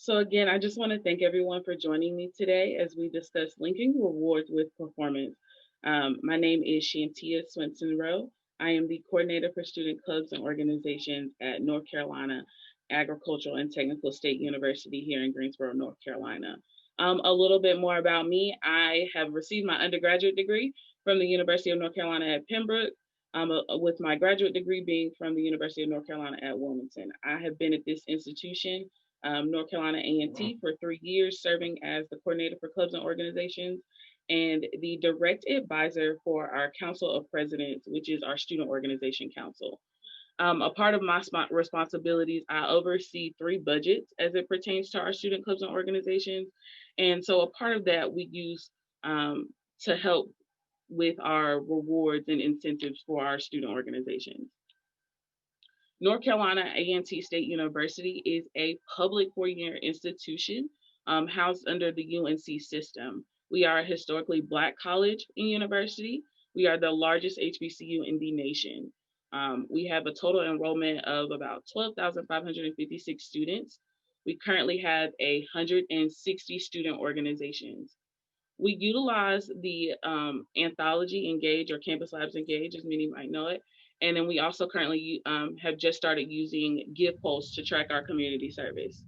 So again, I just want to thank everyone for joining me today as we discuss linking rewards with performance. My name is Shantia Swinson Rowe. I am the coordinator for student clubs and organizations at North Carolina Agricultural and Technical State University here in Greensboro, North Carolina. A little bit more about me. I have received my undergraduate degree from the University of North Carolina at Pembroke, with my graduate degree being from the University of North Carolina at Wilmington. I have been at this institution, North Carolina A&T, for 3 years, serving as the coordinator for clubs and organizations and the direct advisor for our Council of Presidents, which is our student organization council. A part of my responsibilities, I oversee 3 budgets as it pertains to our student clubs and organizations. And so a part of that we use to help with our rewards and incentives for our student organizations. North Carolina A&T State University is a public 4-year institution housed under the UNC system. We are a historically Black college and university. We are the largest HBCU in the nation. We have a total enrollment of about 12,556 students. We currently have 160 student organizations. We utilize the anthology Engage or Campus Labs Engage, as many might know it. And then we also currently have just started using Give Pulse to track our community service.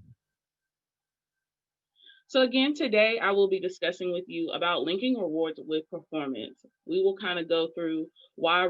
So again, today I will be discussing with you about linking rewards with performance. We will kind of go through why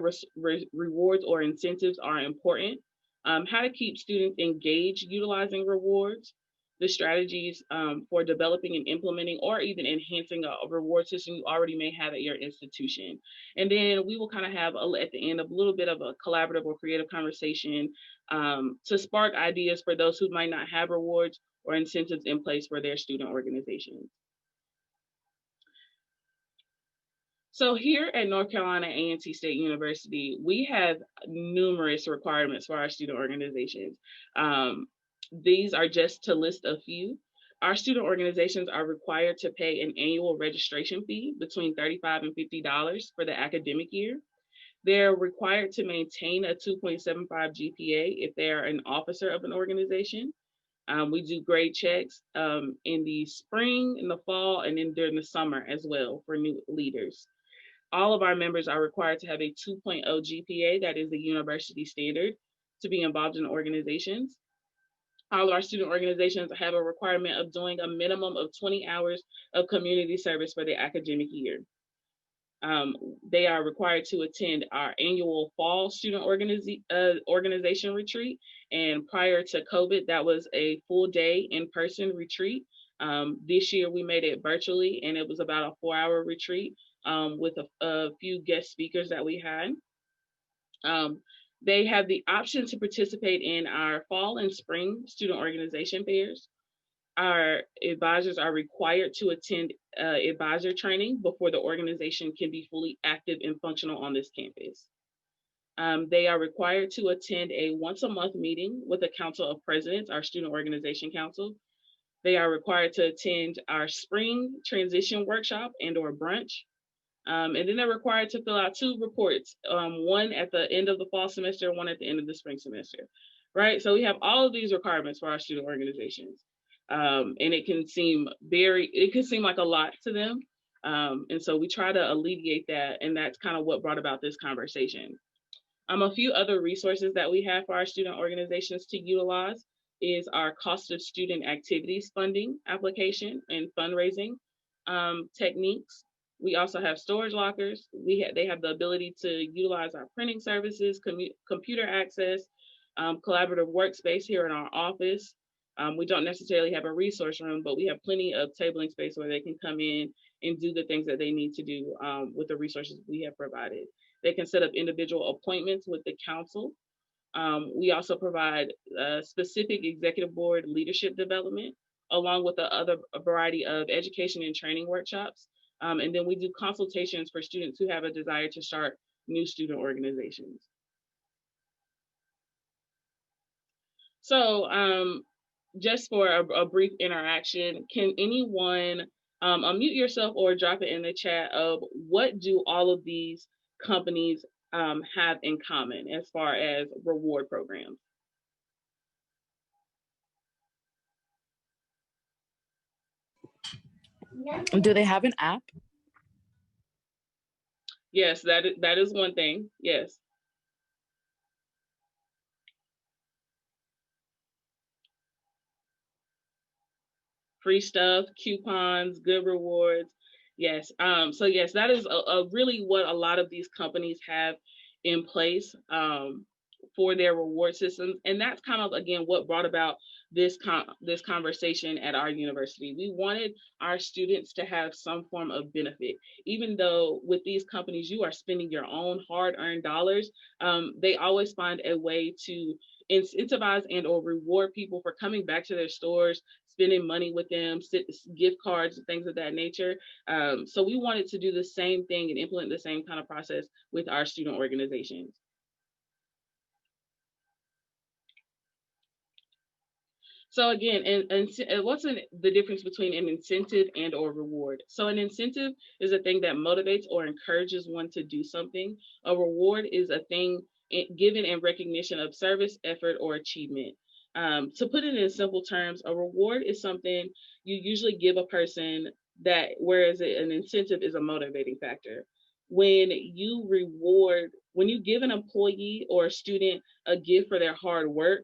rewards or incentives are important, how to keep students engaged utilizing rewards, the strategies for developing and implementing or even enhancing a reward system you already may have at your institution. And then we will kind of have at the end a little bit of a collaborative or creative conversation to spark ideas for those who might not have rewards or incentives in place for their student organizations. So here at North Carolina A&T State University, we have numerous requirements for our student organizations. These are just to list a few. Our student organizations are required to pay an annual registration fee between $35 and $50 for the academic year. They're required to maintain a 2.75 GPA if they are an officer of an organization. We do grade checks in the spring, in the fall, and then during the summer as well for new leaders. All of our members are required to have a 2.0 GPA, that is the university standard, to be involved in organizations. All of our student organizations have a requirement of doing a minimum of 20 hours of community service for the academic year. They are required to attend our annual fall student organization retreat. And prior to COVID, that was a full day in-person retreat. This year we made it virtually, and it was about a 4-hour retreat with a few guest speakers that we had. They have the option to participate in our fall and spring student organization fairs. Our advisors are required to attend advisor training before the organization can be fully active and functional on this campus. They are required to attend a once-a-month meeting with the Council of Presidents, our student organization council. They are required to attend our spring transition workshop and or brunch. And then they're required to fill out 2 reports, one at the end of the fall semester, one at the end of the spring semester, right? So we have all of these requirements for our student organizations. And it can seem like a lot to them. And so we try to alleviate that. And that's kind of what brought about this conversation. A few other resources that we have for our student organizations to utilize is our cost of student activities funding application and fundraising techniques. We also have storage lockers. They have the ability to utilize our printing services, computer access, collaborative workspace here in our office. We don't necessarily have a resource room, but we have plenty of tabling space where they can come in and do the things that they need to do with the resources we have provided. They can set up individual appointments with the council. We also provide specific executive board leadership development, along with a variety of education and training workshops. And then we do consultations for students who have a desire to start new student organizations. So just for a brief interaction, can anyone unmute yourself or drop it in the chat of what do all of these companies have in common as far as reward programs? Do they have an app? Yes, that is one thing. Yes. Free stuff, coupons, good rewards. Yes. So yes, that is a really what a lot of these companies have in place for their reward systems, and that's kind of again what brought about this conversation at our university. We wanted our students to have some form of benefit, even though with these companies you are spending your own hard-earned dollars. They always find a way to incentivize and or reward people for coming back to their stores, spending money with them, gift cards, and things of that nature. So we wanted to do the same thing and implement the same kind of process with our student organizations. So again, and what's the difference between an incentive and or reward? So an incentive is a thing that motivates or encourages one to do something. A reward is a thing given in recognition of service, effort, or achievement. To put it in simple terms, a reward is something you usually give a person that, whereas an incentive is a motivating factor. When you give an employee or a student a gift for their hard work,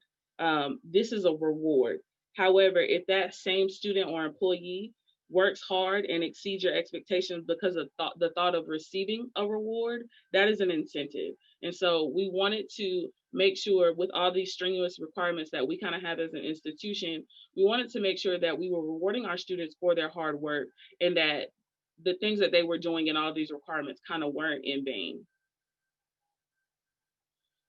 this is a reward. However, if that same student or employee works hard and exceeds your expectations because of the thought of receiving a reward, that is an incentive. And so we wanted to make sure, with all these strenuous requirements that we kind of have as an institution, we wanted to make sure that we were rewarding our students for their hard work, and that the things that they were doing in all these requirements kind of weren't in vain.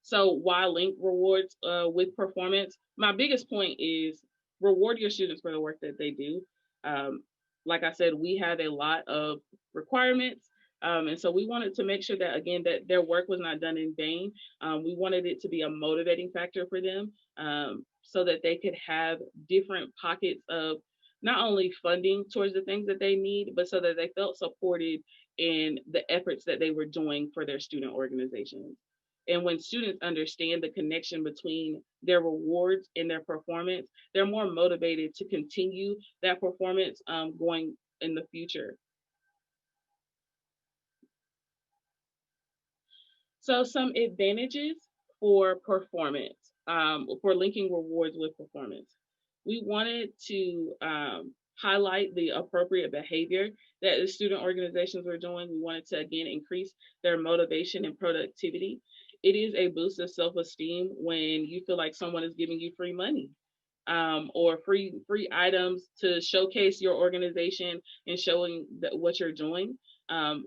So why link rewards with performance? My biggest point is reward your students for the work that they do. Um, like I said, we have a lot of requirements. And so we wanted to make sure that again that their work was not done in vain. We wanted it to be a motivating factor for them, so that they could have different pockets of not only funding towards the things that they need, but so that they felt supported in the efforts that they were doing for their student organizations. And when students understand the connection between their rewards and their performance, they're more motivated to continue that performance going in the future. So, some advantages for performance, for linking rewards with performance. We wanted to highlight the appropriate behavior that the student organizations were doing. We wanted to, again, increase their motivation and productivity. It is a boost of self esteem when you feel like someone is giving you free money. Or free items to showcase your organization and showing what you're doing.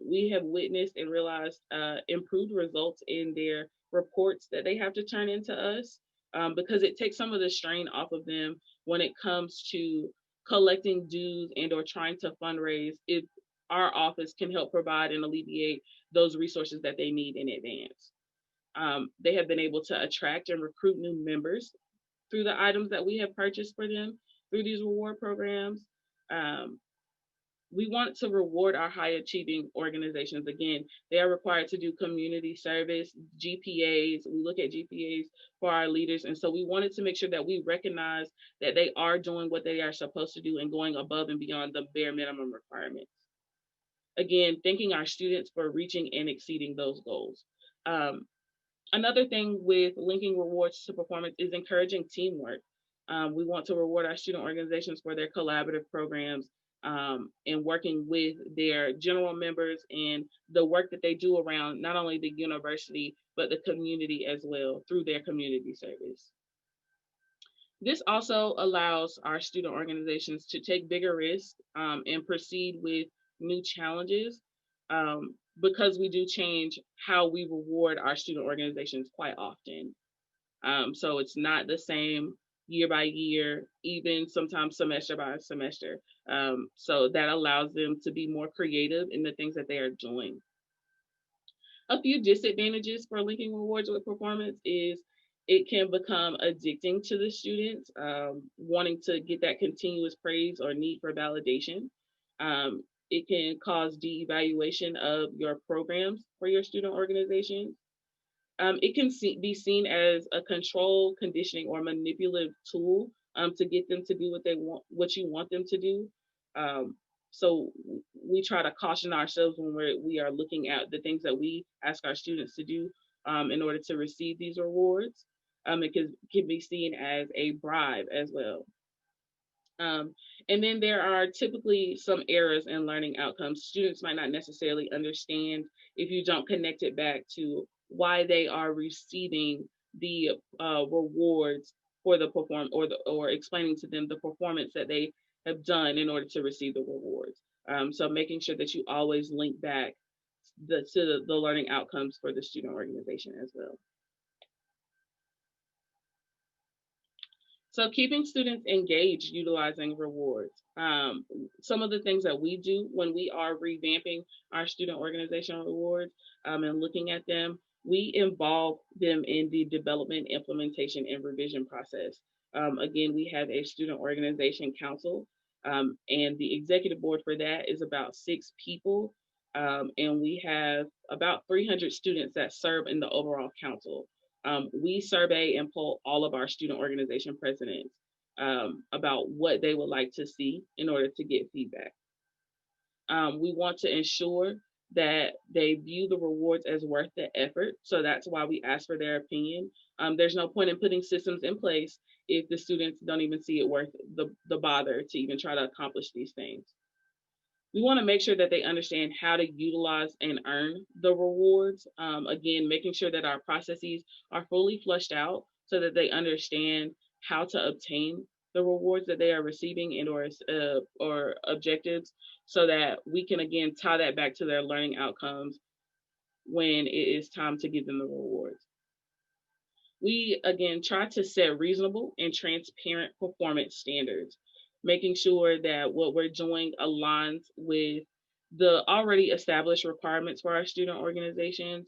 We have witnessed and realized improved results in their reports that they have to turn into us, because it takes some of the strain off of them when it comes to collecting dues and or trying to fundraise. If our office can help provide and alleviate those resources that they need in advance. They have been able to attract and recruit new members through the items that we have purchased for them through these reward programs. Um, we want to reward our high achieving organizations. Again, they are required to do community service, GPAs. We look at GPAs for our leaders. And so we wanted to make sure that we recognize that they are doing what they are supposed to do and going above and beyond the bare minimum requirements. Again, thanking our students for reaching and exceeding those goals. Um, Another thing with linking rewards to performance is encouraging teamwork. We want to reward our student organizations for their collaborative programs, and working with their general members and the work that they do around not only the university, but the community as well through their community service. This also allows our student organizations to take bigger risks, and proceed with new challenges, because we do change how we reward our student organizations quite often. So it's not the same year by year, even sometimes semester by semester. So that allows them to be more creative in the things that they are doing. A few disadvantages for linking rewards with performance is it can become addicting to the students, wanting to get that continuous praise or need for validation. It can cause de-evaluation of your programs for your student organization. It can be seen as a control, conditioning, or manipulative tool, to get them to do what they want, what you want them to do. Um, So we try to caution ourselves when we are looking at the things that we ask our students to do in order to receive these rewards. Can be seen as a bribe as well. Um, and then there are typically some errors in learning outcomes. Students might not necessarily understand if you don't connect it back to why they are receiving the rewards for the or explaining to them the performance that they have done in order to receive the rewards. So making sure that you always link back the learning outcomes for the student organization as well. So keeping students engaged utilizing rewards. Some of the things that we do when we are revamping our student organizational rewards and looking at them, we involve them in the development, implementation, and revision process. Again, we have a student organization council, and the executive board for that is about 6 people. And we have about 300 students that serve in the overall council. We survey and poll all of our student organization presidents about what they would like to see in order to get feedback. We want to ensure that they view the rewards as worth the effort. So that's why we ask for their opinion. There's no point in putting systems in place if the students don't even see it worth the bother to even try to accomplish these things. We want to make sure that they understand how to utilize and earn the rewards. Again, making sure that our processes are fully flushed out so that they understand how to obtain the rewards that they are receiving and or objectives, so that we can again tie that back to their learning outcomes when it is time to give them the rewards. We again try to set reasonable and transparent performance standards, making sure that what we're doing aligns with the already established requirements for our student organizations,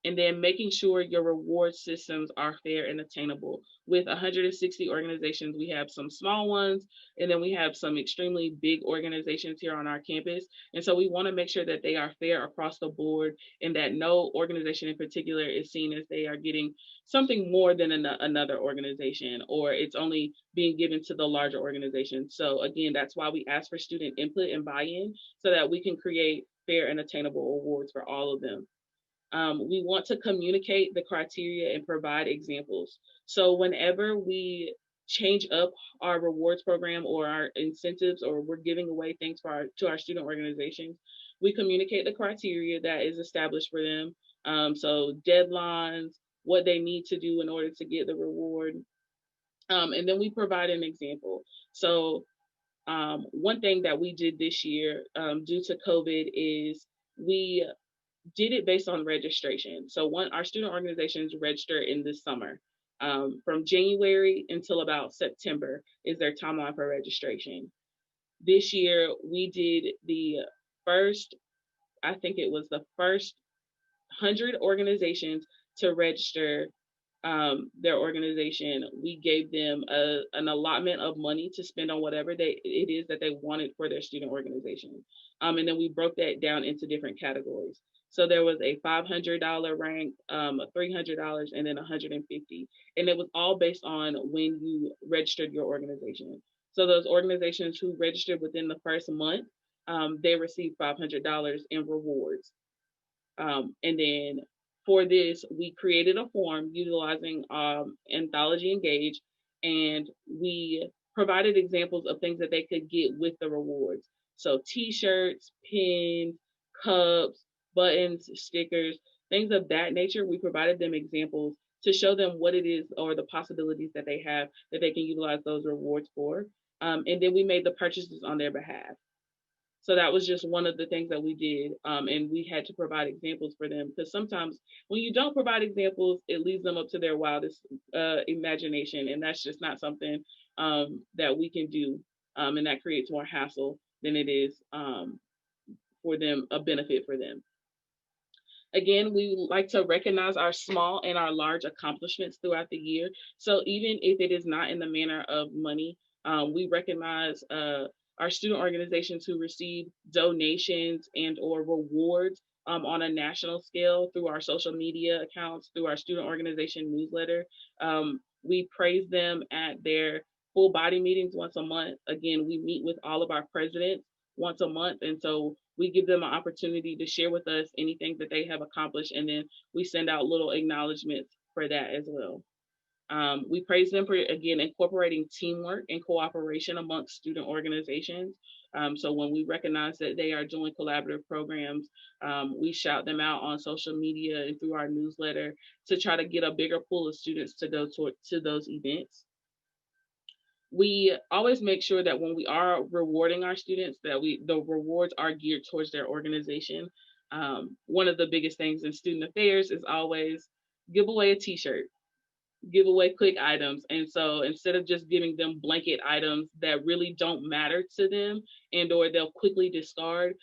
and then making sure your reward systems are fair and attainable. With 160 organizations, we have some small ones, and then we have some extremely big organizations here on our campus. And so we want to make sure that they are fair across the board and that no organization in particular is seen as they are getting something more than another organization, or it's only being given to the larger organization. So again, that's why we ask for student input and buy-in so that we can create fair and attainable awards for all of them. We want to communicate the criteria and provide examples. So whenever we change up our rewards program or our incentives, or we're giving away things to our student organizations, we communicate the criteria that is established for them. So deadlines, what they need to do in order to get the reward, and then we provide an example. So one thing that we did this year due to COVID is we did it based on registration. So our student organizations register in the summer. From January until about September is their timeline for registration. This year we did the first, I think it was the first 100 organizations to register their organization. We gave them an allotment of money to spend on whatever it is that they wanted for their student organization. And then we broke that down into different categories. So there was a $500 rank, a $300, and then $150, and it was all based on when you registered your organization. So those organizations who registered within the first month, they received $500 in rewards. And then for this, we created a form utilizing Anthology Engage, and we provided examples of things that they could get with the rewards. So t-shirts, pins, cups, buttons, stickers, things of that nature. We provided them examples to show them what it is or the possibilities that they have that they can utilize those rewards for. And then we made the purchases on their behalf. So that was just one of the things that we did. And we had to provide examples for them, because sometimes when you don't provide examples, it leaves them up to their wildest imagination. And that's just not something that we can do. And that creates more hassle than it is for them, a benefit for them. Again, we like to recognize our small and our large accomplishments throughout the year. So even if it is not in the manner of money, we recognize our student organizations who receive donations and or rewards on a national scale through our social media accounts, through our student organization newsletter. We praise them at their full body meetings once a month. Again, we meet with all of our presidents once a month. And so we give them an opportunity to share with us anything that they have accomplished. And then we send out little acknowledgments for that as well. We praise them for, again, incorporating teamwork and cooperation amongst student organizations. So when we recognize that they are doing collaborative programs, we shout them out on social media and through our newsletter to try to get a bigger pool of students to go to those events. We always make sure that when we are rewarding our students, that the rewards are geared towards their organization. One of the biggest things in student affairs is always give away a T-shirt, give away quick items. And so instead of just giving them blanket items that really don't matter to them and or they'll quickly discard,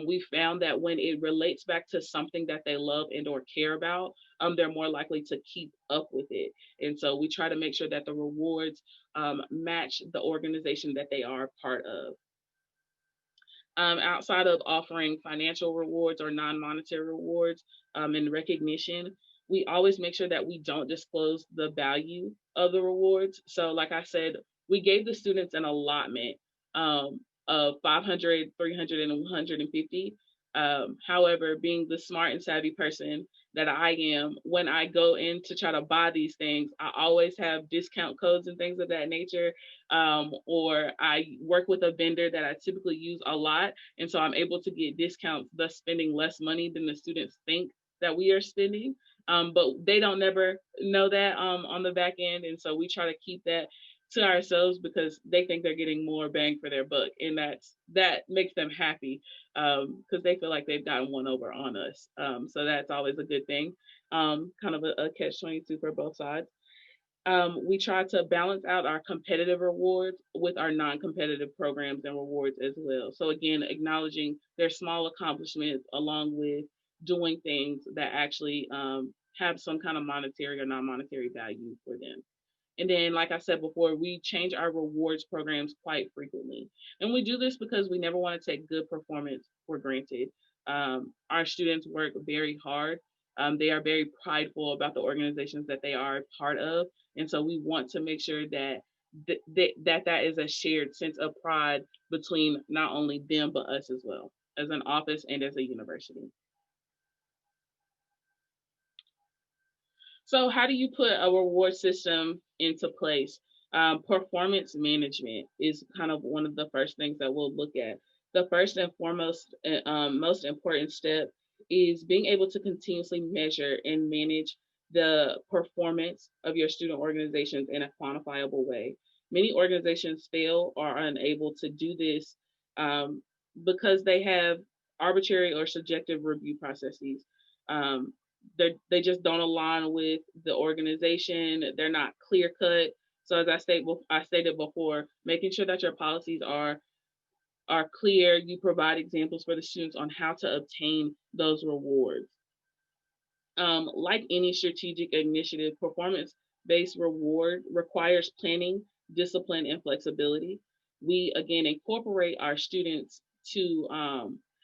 we found that when it relates back to something that they love and or care about, they're more likely to keep up with it. And so we try to make sure that the rewards match the organization that they are a part of. Outside of offering financial rewards or non-monetary rewards and recognition, we always make sure that we don't disclose the value of the rewards. So like I said, we gave the students an allotment of 500, 300, and 150. However, being the smart and savvy person that I am, when I go in to try to buy these things, I always have discount codes and things of that nature. Or I work with a vendor that I typically use a lot. And so I'm able to get discounts, thus spending less money than the students think that we are spending. But they don't never know that on the back end. And so we try to keep that to ourselves because they think they're getting more bang for their buck. And that makes them happy because they feel like they've gotten one over on us. So that's always a good thing. Kind of a catch 22 for both sides. We try to balance out our competitive rewards with our non-competitive programs and rewards as well. So again, acknowledging their small accomplishments along with doing things that actually have some kind of monetary or non-monetary value for them. And then, like I said before, we change our rewards programs quite frequently. And we do this because we never want to take good performance for granted. Our students work very hard. They are very prideful about the organizations that they are a part of. And so we want to make sure that that is a shared sense of pride between not only them, but us as well, as an office and as a university. So, how do you put a reward system into place? Performance management is kind of one of the first things that we'll look at. The first and foremost, most important step is being able to continuously measure and manage the performance of your student organizations in a quantifiable way. Many organizations fail or are unable to do this um, because they have arbitrary or subjective review processes. Um, they just don't align with the organization. They're not clear cut. So as I stated before, making sure that your policies are clear. You provide examples for the students on how to obtain those rewards. Like any strategic initiative, performance based reward requires planning, discipline, and flexibility. We again incorporate our students to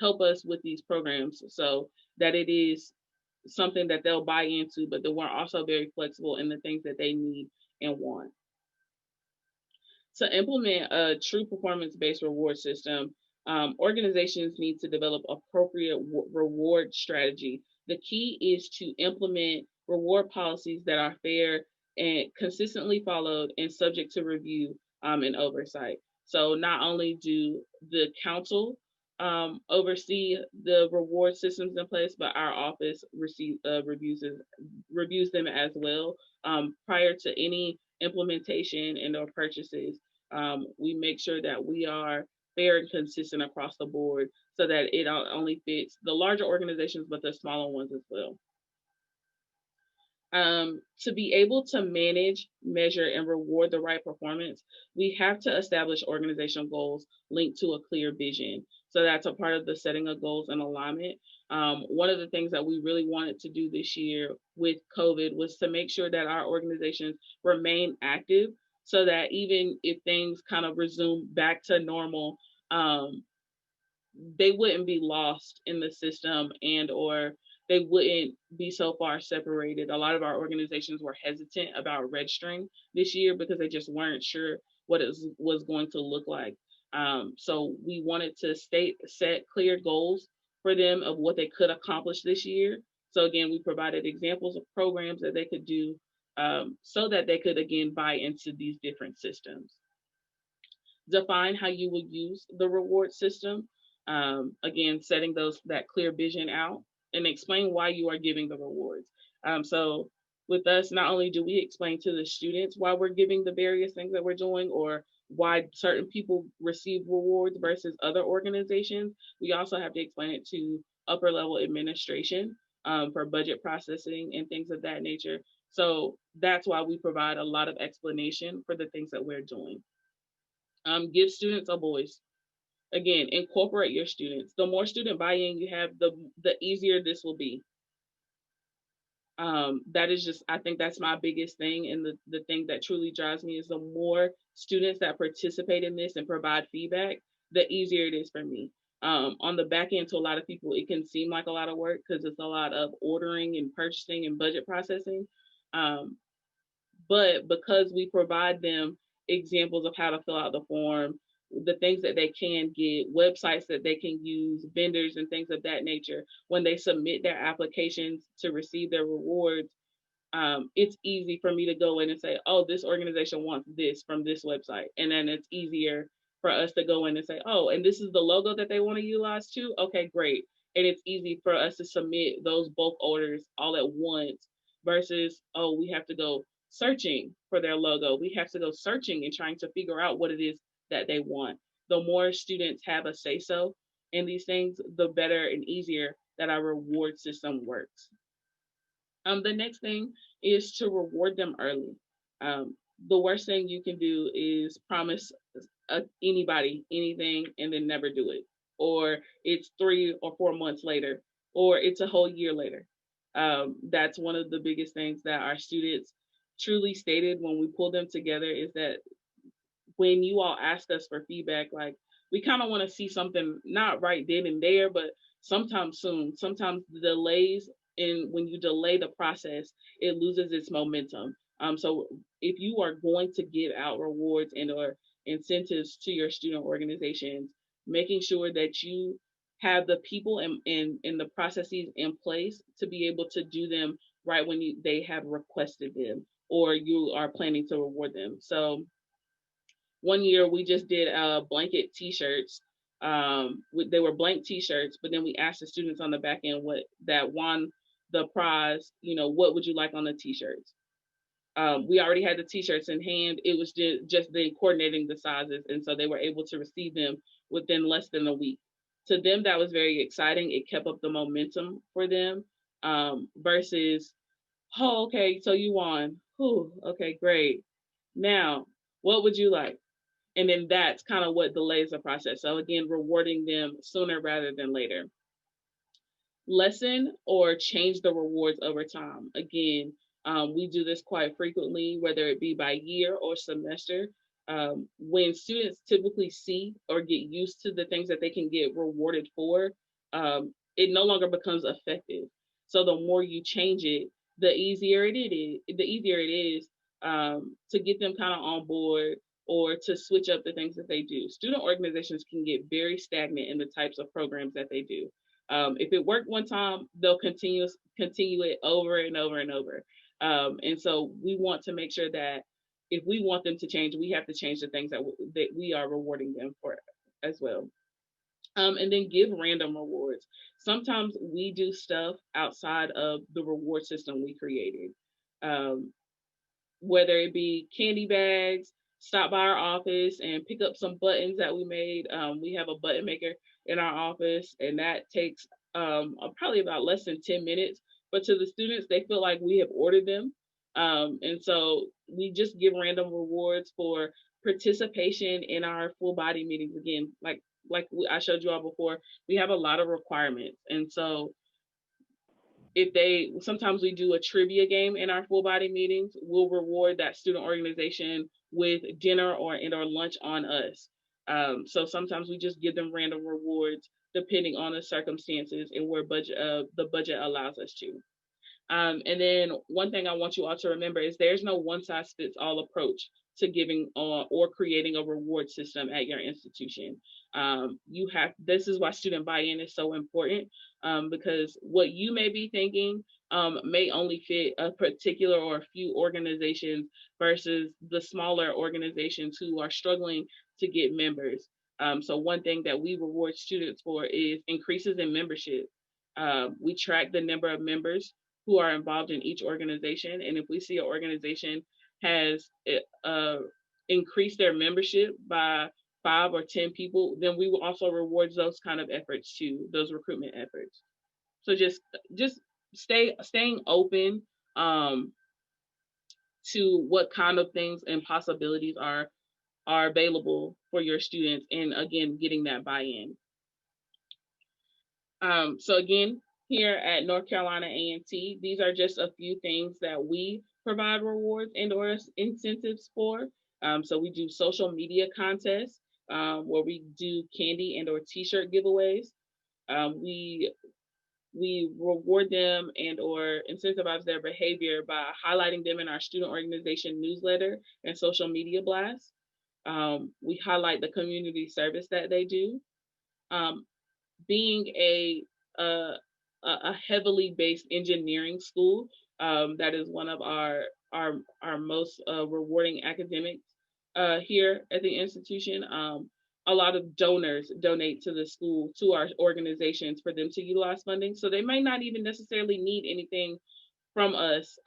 help us with these programs so that it is something that they'll buy into, but that we're also very flexible in the things that they need and want. To implement a true performance based reward system, organizations need to develop appropriate reward strategy. The key is to implement reward policies that are fair and consistently followed and subject to review and oversight. So, not only do the council oversee the reward systems in place, but our office reviews them as well prior to any implementation and or purchases. We make sure that we are fair and consistent across the board so that it not only fits the larger organizations but the smaller ones as well. To be able to manage, measure, and reward the right performance, we have to establish organizational goals linked to a clear vision. So that's a part of the setting of goals and alignment. One of the things that we really wanted to do this year with COVID was to make sure that our organizations remain active so that even if things kind of resume back to normal, they wouldn't be lost in the system and or they wouldn't be so far separated. A lot of our organizations were hesitant about registering this year because they just weren't sure what it was going to look like. So we wanted to set clear goals for them of what they could accomplish this year. So again, we provided examples of programs that they could do, so that they could again buy into these different systems. Define how you will use the reward system. Again, setting those that clear vision out, and explain why you are giving the rewards. So with us, not only do we explain to the students why we're giving the various things that we're doing, or why certain people receive rewards versus other organizations, we also have to explain it to upper level administration, for budget processing and things of that nature. So that's why we provide a lot of explanation for the things that we're doing. Give students a voice. Again, incorporate your students. The more student buy-in you have, the easier this will be. That is just, I think that's my biggest thing, and the thing that truly drives me is the more students that participate in this and provide feedback, the easier it is for me. On the back end, to a lot of people, it can seem like a lot of work because it's a lot of ordering and purchasing and budget processing. Um, but because we provide them examples of how to fill out the form, the things that they can get, websites that they can use, vendors, and things of that nature, when they submit their applications to receive their rewards, it's easy for me to go in and say, oh, this organization wants this from this website. And then it's easier for us to go in and say, oh, and this is the logo that they want to utilize too. Okay, great. And it's easy for us to submit those bulk orders all at once versus, oh, we have to go searching for their logo. We have to go searching and trying to figure out what it is that they want. The more students have a say so in these things, the better and easier that our reward system works. The next thing is to reward them early. The worst thing you can do is promise anybody anything and then never do it, or it's 3 or 4 months later, or it's a whole year later. That's one of the biggest things that our students truly stated when we pulled them together, is that when you all ask us for feedback, like, we kind of want to see something not right then and there, but sometime soon. Sometimes the delays, and when you delay the process, it loses its momentum. So if you are going to give out rewards and or incentives to your student organizations, making sure that you have the people and the processes in place to be able to do them right when they have requested them, or you are planning to reward them. So one year we just did blanket T-shirts. They were blank T-shirts, but then we asked the students on the back end what that won the prize. What would you like on the T-shirts? We already had the T-shirts in hand. It was just then coordinating the sizes, and so they were able to receive them within less than a week. To them, that was very exciting. It kept up the momentum for them, versus, oh, okay, so you won. Whew, okay, great. Now, what would you like? And then that's kind of what delays the process. So again, rewarding them sooner rather than later. Lessen or change the rewards over time. Again, we do this quite frequently, whether it be by year or semester. When students typically see or get used to the things that they can get rewarded for, it no longer becomes effective. So the more you change it, the easier it is to get them kind of on board, or to switch up the things that they do. Student organizations can get very stagnant in the types of programs that they do. If it worked one time, they'll continue it over and over and over. And so we want to make sure that if we want them to change, we have to change the things that we are rewarding them for as well. And then give random rewards. Sometimes we do stuff outside of the reward system we created. Um, whether it be candy bags, stop by our office and pick up some buttons that we made. We have a button maker in our office, and that takes probably about less than 10 minutes. But to the students, they feel like we have ordered them. And so we just give random rewards for participation in our full body meetings. Again, I showed you all before, we have a lot of requirements. And so if they sometimes we do a trivia game in our full body meetings, we'll reward that student organization with dinner or lunch on us. So sometimes we just give them random rewards depending on the circumstances and where the budget allows us to. And then one thing I want you all to remember is there's no one size fits all approach to giving or creating a reward system at your institution. This is why student buy-in is so important, because what you may be thinking may only fit a particular or a few organizations versus the smaller organizations who are struggling to get members. So one thing that we reward students for is increases in membership. We track the number of members who are involved in each organization. And if we see an organization has increased their membership by 5 or 10 people, then we will also reward those kind of efforts too, those recruitment efforts. So just staying open um, to what kind of things and possibilities are available for your students, and again, getting that buy-in. So again, here at North Carolina A&T, these are just a few things that we provide rewards and or incentives for. So we do social media contests where we do candy and or t-shirt giveaways. We reward them and or incentivize their behavior by highlighting them in our student organization newsletter and social media blasts. We highlight the community service that they do. Um, Being a, a heavily based engineering school, that is one of our most rewarding academics here at the institution. A lot of donors donate to the school, to our organizations, for them to utilize funding. So they may not even necessarily need anything from us.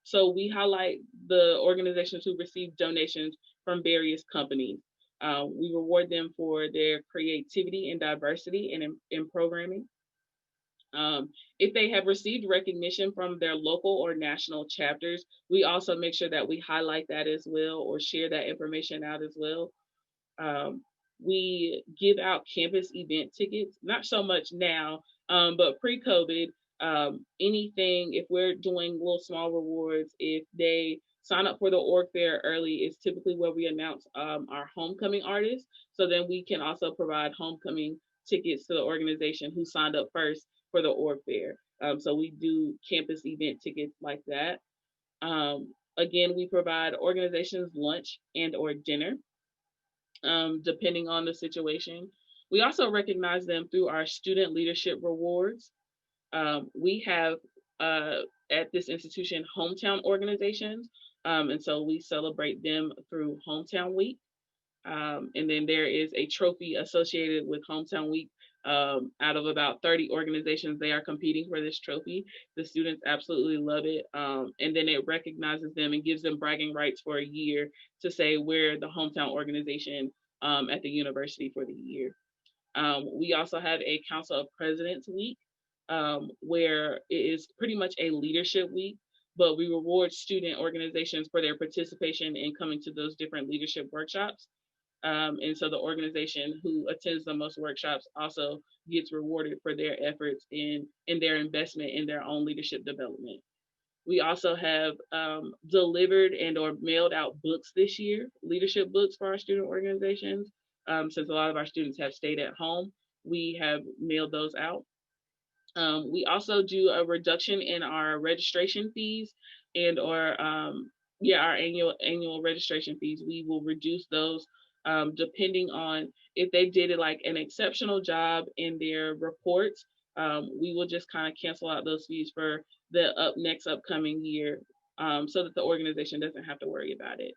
So we highlight the organizations who receive donations from various companies. We reward them for their creativity and diversity in programming. If they have received recognition from their local or national chapters, we also make sure that we highlight that as well or share that information out as well. Um, we give out campus event tickets, not so much now, but pre-COVID, anything, if we're doing little small rewards, if they sign up for the org fair early, is typically where we announce our homecoming artists. So then we can also provide homecoming tickets to the organization who signed up first for the org fair. So we do campus event tickets like that. Again, we provide organizations lunch and or dinner, depending on the situation. We also recognize them through our student leadership rewards. We have at this institution hometown organizations, and so we celebrate them through Hometown Week. And then there is a trophy associated with Hometown Week. Out of about 30 organizations, they are competing for this trophy. The students absolutely love it. And then it recognizes them and gives them bragging rights for a year to say we're the hometown organization at the university for the year. We also have a Council of Presidents Week, where it is pretty much a leadership week, but we reward student organizations for their participation in coming to those different leadership workshops. And so the organization who attends the most workshops also gets rewarded for their efforts in their investment in their own leadership development. We also have delivered and or mailed out books this year, leadership books for our student organizations. Since a lot of our students have stayed at home, we have mailed those out. We also do a reduction in our registration fees and or our annual registration fees. We will reduce those depending on if they did it like an exceptional job in their reports. We will just kind of cancel out those fees for the next upcoming year, so that the organization doesn't have to worry about it.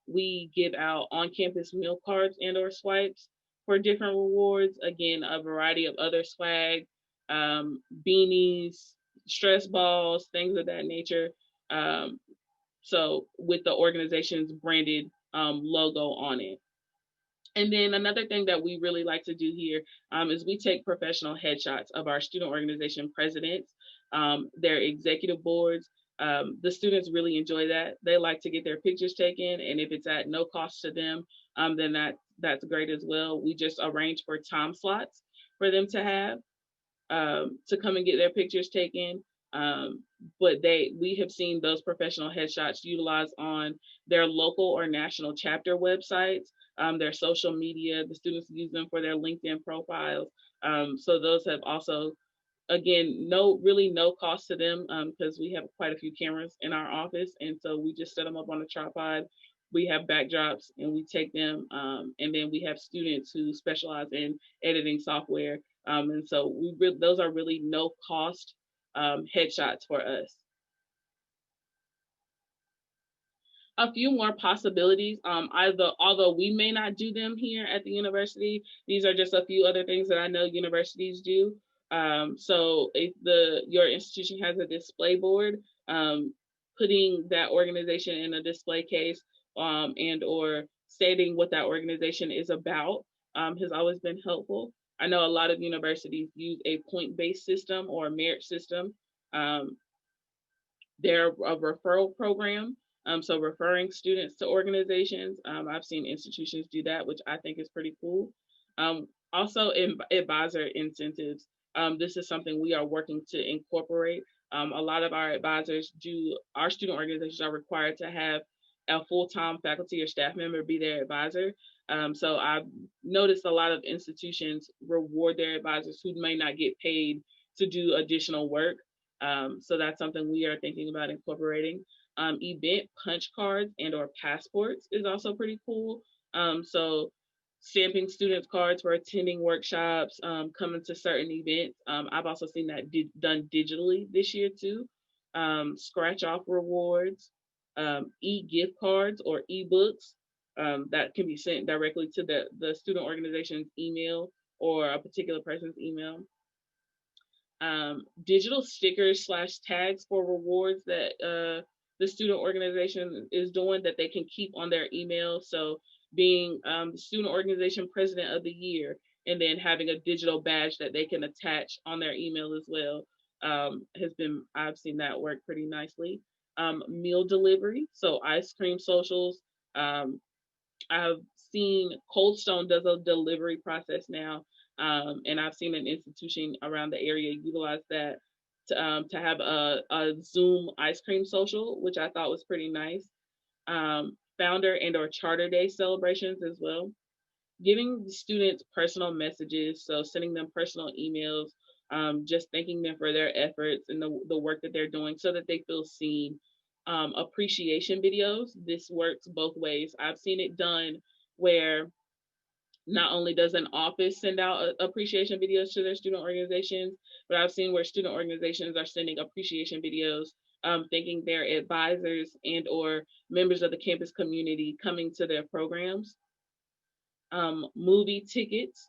We give out on-campus meal cards and or swipes for different rewards. Again, a variety of other swag, beanies, stress balls, things of that nature. Um, so with the organization's branded logo on it. And then another thing that we really like to do here is we take professional headshots of our student organization presidents, their executive boards. The students really enjoy that. They like to get their pictures taken, and if it's at no cost to them, then that's great as well. We just arrange for time slots for them to have to come and get their pictures taken. But we have seen those professional headshots utilized on their local or national chapter websites, their social media. The students use them for their LinkedIn profiles. So those have also, again, no cost to them, because we have quite a few cameras in our office, and so we just set them up on a tripod. We have backdrops and we take them, and then we have students who specialize in editing software, and so those are really no cost headshots for us. A few more possibilities. Although we may not do them here at the university, these are just a few other things that I know universities do. So if your institution has a display board, putting that organization in a display case, and or stating what that organization is about, has always been helpful. I know a lot of universities use a point-based system or a merit system. Um, they're a referral program, so referring students to organizations. I've seen institutions do that, which I think is pretty cool. Also, advisor incentives. This is something we are working to incorporate. A lot of our advisors our student organizations are required to have a full-time faculty or staff member be their advisor. So I've noticed a lot of institutions reward their advisors who may not get paid to do additional work. So that's something we are thinking about incorporating. Event punch cards and or passports is also pretty cool. So stamping students cards for attending workshops, coming to certain events. I've also seen that done digitally this year too. Scratch off rewards, e-gift cards or e-books, that can be sent directly to the student organization's email or a particular person's email. Digital stickers / tags for rewards that the student organization is doing that they can keep on their email. So being the student organization president of the year, and then having a digital badge that they can attach on their email as well, I've seen that work pretty nicely. Meal delivery, so ice cream socials. I've seen Cold Stone does a delivery process now, and I've seen an institution around the area utilize that to have a Zoom ice cream social, which I thought was pretty nice. Founder and or charter day celebrations as well. Giving the students personal messages, so sending them personal emails, just thanking them for their efforts and the work that they're doing so that they feel seen. Appreciation videos, this works both ways. I've seen it done where not only does an office send out appreciation videos to their student organizations, but I've seen where student organizations are sending appreciation videos, thanking their advisors and or members of the campus community coming to their programs. Movie tickets,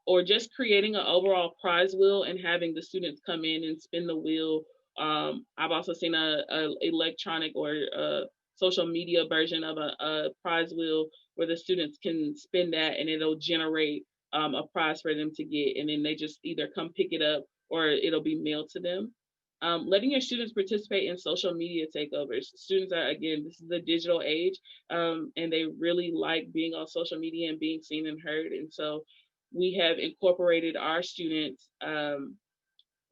or just creating an overall prize wheel and having the students come in and spin the wheel. I've also seen a electronic or a social media version of a prize wheel where the students can spin that and it'll generate a prize for them to get, and then they just either come pick it up or it'll be mailed to them. Letting your students participate in social media takeovers. Students are, again, this is the digital age, and they really like being on social media and being seen and heard. And so we have incorporated our students,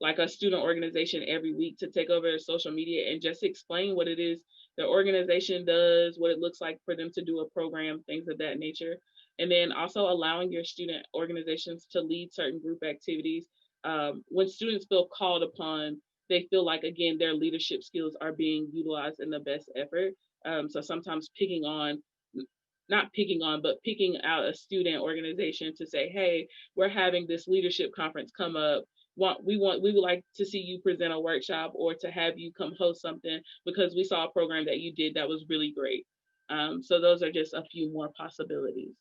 like a student organization every week, to take over social media and just explain what it is the organization does, what it looks like for them to do a program, things of that nature. And then also allowing your student organizations to lead certain group activities. When students feel called upon, they feel like, again, their leadership skills are being utilized in the best effort. So sometimes not picking on, but picking out a student organization to say, hey, we're having this leadership conference come up. We would like to see you present a workshop or to have you come host something because we saw a program that you did that was really great. So those are just a few more possibilities.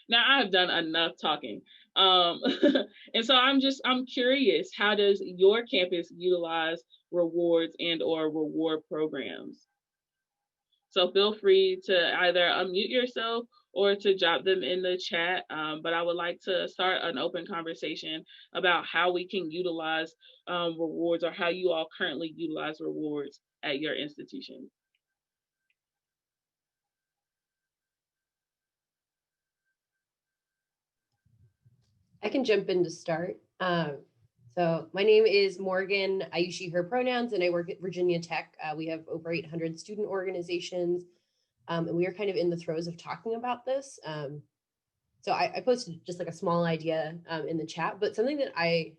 Now I've done enough talking. Um, and so I'm curious, how does your campus utilize rewards and or reward programs? So feel free to either unmute yourself or to drop them in the chat. But I would like to start an open conversation about how we can utilize rewards, or how you all currently utilize rewards at your institution. I can jump in to start. So my name is Morgan. I use she, her pronouns, and I work at Virginia Tech. We have over 800 student organizations, and we are kind of in the throes of talking about this. So I posted just like a small idea in the chat, but something that I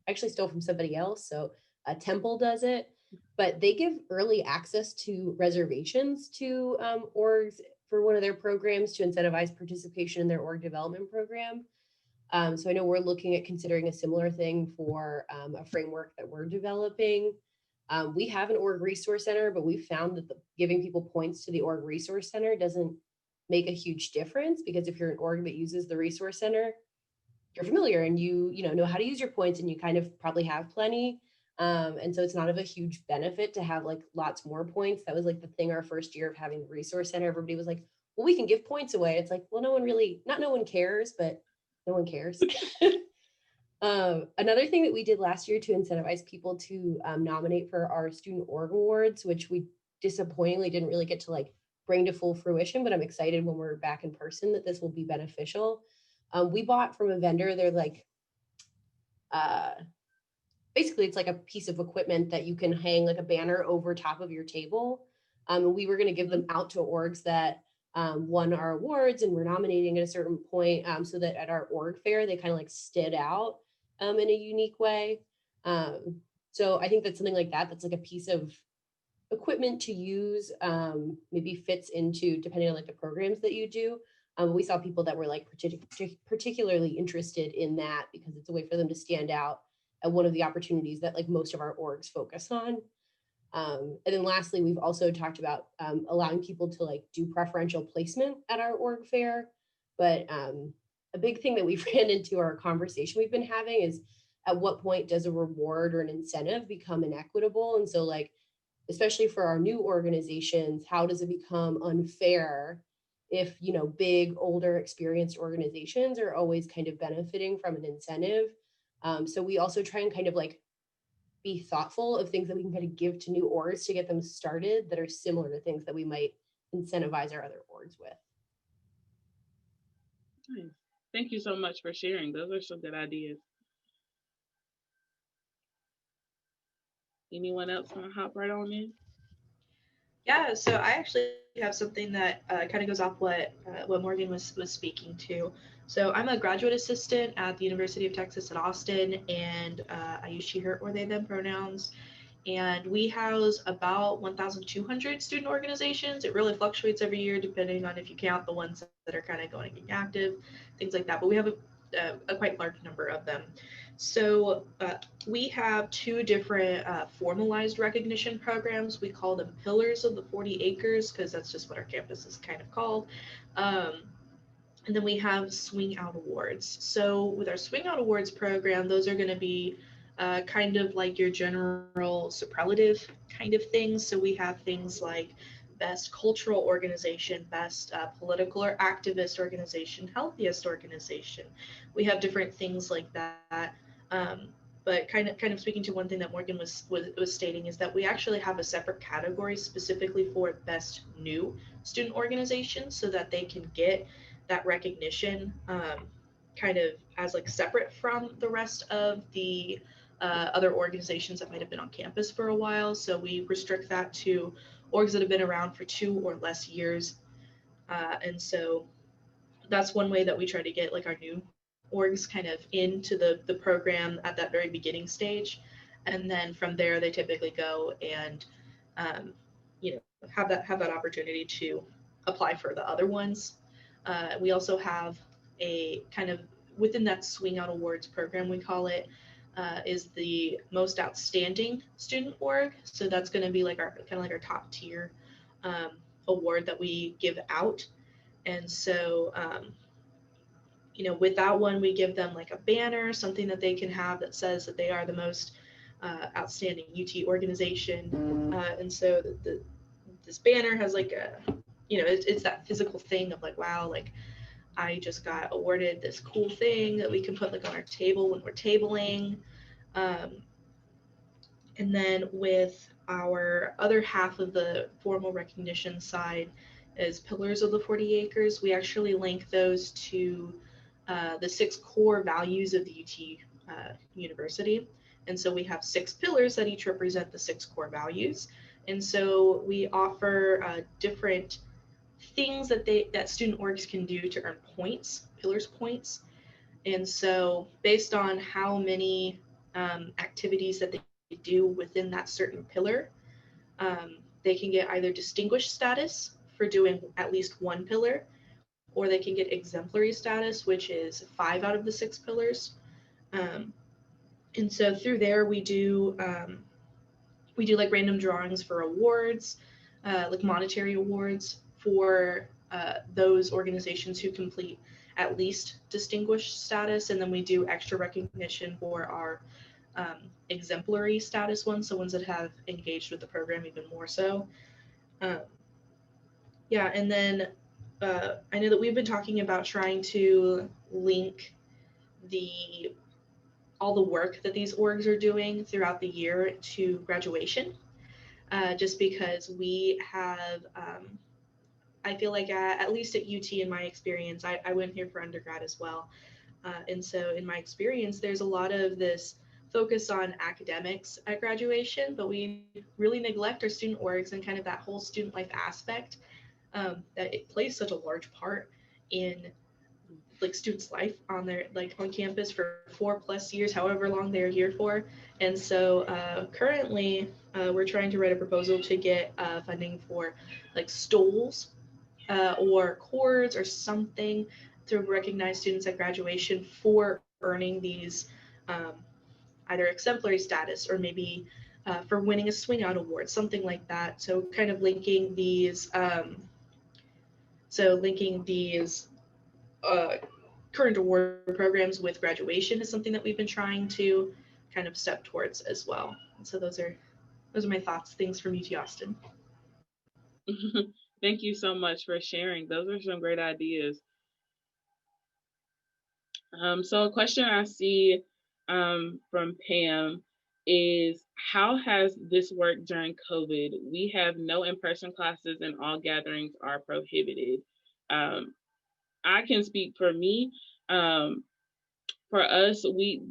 actually stole from somebody else. So Temple does it, but they give early access to reservations to orgs for one of their programs to incentivize participation in their org development program. So I know we're looking at considering a similar thing for a framework that we're developing. We have an org resource center, but we found that giving people points to the org resource center doesn't make a huge difference, because if you're an org that uses the resource center, you're familiar and you know how to use your points, and you kind of probably have plenty. And so it's not of a huge benefit to have like lots more points. That was like the thing our first year of having the resource center. Everybody was like, well, we can give points away. It's like, well, no one really, not no one cares, but no one cares. Another thing that we did last year to incentivize people to nominate for our student org awards, which we disappointingly didn't really get to like bring to full fruition, but I'm excited when we're back in person that this will be beneficial. We bought from a vendor. They're like, uh, basically, it's like a piece of equipment that you can hang like a banner over top of your table. We were going to give them Mm-hmm. out to orgs that won our awards and were nominating at a certain point, so that at our org fair they kind of like stood out in a unique way. Um, so I think that something like that, that's like a piece of equipment to use, maybe fits into, depending on like the programs that you do. We saw people that were like particularly interested in that because it's a way for them to stand out at one of the opportunities that like most of our orgs focus on. And then lastly, we've also talked about allowing people to like do preferential placement at our org fair. But a big thing that we ran into our conversation we've been having is, at what point does a reward or an incentive become inequitable? And so like, especially for our new organizations, how does it become unfair if, you know, big, older, experienced organizations are always kind of benefiting from an incentive? So we also try and kind of like be thoughtful of things that we can kind of give to new orgs to get them started that are similar to things that we might incentivize our other orgs with. Nice. Thank you so much for sharing. Those are some good ideas. Anyone else want to hop right on in? Yeah, so I actually have something that kind of goes off what Morgan was speaking to. So I'm a graduate assistant at the University of Texas at Austin, and I use she, her, or they, them pronouns. And we house about 1,200 student organizations. It really fluctuates every year depending on if you count the ones that are kind of going inactive, things like that. But we have a quite large number of them. So we have two different formalized recognition programs. We call them Pillars of the 40 Acres because that's just what our campus is kind of called. Um, and then we have Swing Out Awards. So with our Swing Out Awards program, those are going to be kind of like your general superlative kind of things. So we have things like best cultural organization, best political or activist organization, healthiest organization. We have different things like that. Um, but kind of speaking to one thing that Morgan was stating is that we actually have a separate category specifically for best new student organizations so that they can get that recognition kind of as like separate from the rest of the other organizations that might have been on campus for a while. So we restrict that to orgs that have been around for 2 or less years. And so that's one way that we try to get like our new orgs kind of into the program at that very beginning stage. And then from there, they typically go and, have that opportunity to apply for the other ones. We also have a kind of within that Swing Out Awards program, we call it, is the most outstanding student org. So that's going to be like our kind of like our top tier um, award that we give out. And so, with that one, we give them like a banner, something that they can have that says that they are the most outstanding UT organization. And so this banner has like it's that physical thing of like, wow, like I just got awarded this cool thing that we can put like on our table when we're tabling. Um, and then with our other half of the formal recognition side is Pillars of the 40 Acres. We actually link those to the 6 core values of the UT University. And so we have 6 pillars that each represent the 6 core values. And so we offer different things that student orgs can do to earn points, pillars points. And so based on how many activities that they do within that certain pillar, they can get either distinguished status for doing at least one pillar, or they can get exemplary status, which is 5 out of the 6 pillars. Um, and so through there, we do like random drawings for awards, like monetary awards for those organizations who complete at least distinguished status, and then we do extra recognition for our exemplary status ones, so ones that have engaged with the program even more so. Um, yeah, and then I know that we've been talking about trying to link the all the work that these orgs are doing throughout the year to graduation, just because we have, I feel like at least at UT in my experience, I went here for undergrad as well. And so in my experience, there's a lot of this focus on academics at graduation, but we really neglect our student orgs and kind of that whole student life aspect, that it plays such a large part in like students' life on their like on campus for 4+ years, however long they're here for. And so currently, we're trying to write a proposal to get funding for like stoles or cords or something to recognize students at graduation for earning these um, either exemplary status or maybe for winning a swing out award, something like that. So kind of linking these uh, current award programs with graduation is something that we've been trying to kind of step towards as well. And so those are my thoughts, things from UT Austin. Thank you so much for sharing. Those are some great ideas. So a question I see from Pam is, how has this worked during COVID? We have no in-person classes and all gatherings are prohibited. Um, I can speak for me. Um, for us, we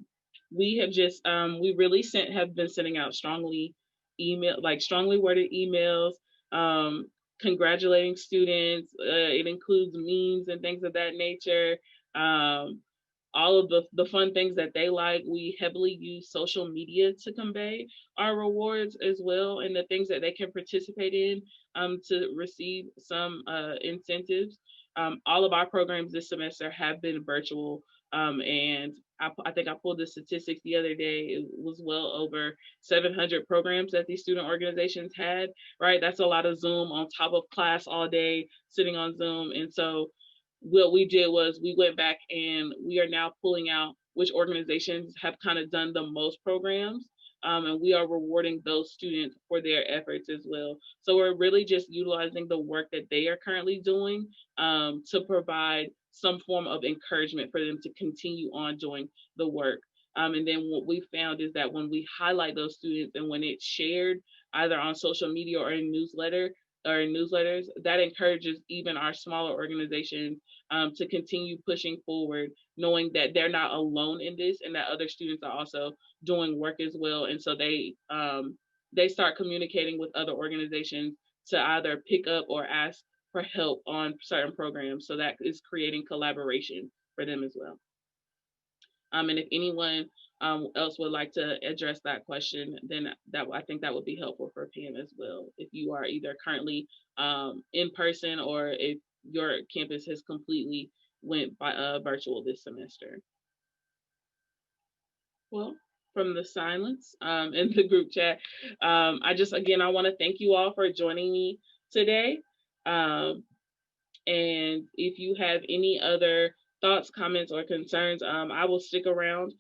have just we really have been sending out strongly worded emails, um, congratulating students. It includes memes and things of that nature. Um, all of the fun things that they like. We heavily use social media to convey our rewards as well, and the things that they can participate in to receive some incentives. All of our programs this semester have been virtual, and I think I pulled the statistics the other day. It was well over 700 programs that these student organizations had, right? That's a lot of Zoom on top of class all day, sitting on Zoom. And so what we did was we went back and we are now pulling out which organizations have kind of done the most programs. And we are rewarding those students for their efforts as well. So we're really just utilizing the work that they are currently doing to provide some form of encouragement for them to continue on doing the work. And then what we found is that when we highlight those students and when it's shared either on social media or in newsletters, that encourages even our smaller organizations to continue pushing forward, knowing that they're not alone in this and that other students are also doing work as well. And so they start communicating with other organizations to either pick up or ask for help on certain programs. So that is creating collaboration for them as well. And if anyone else would like to address that question, then that I think that would be helpful for Pam as well. If you are either currently in person or if your campus has completely went by virtual this semester. Well, from the silence in the group chat, I want to thank you all for joining me today. Um, And if you have any other thoughts, comments, or concerns, I will stick around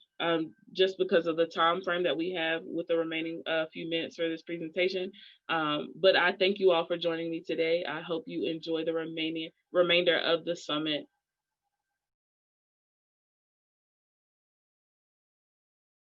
just because of the time frame that we have with the remaining few minutes for this presentation. But I thank you all for joining me today. I hope you enjoy the remainder of the summit.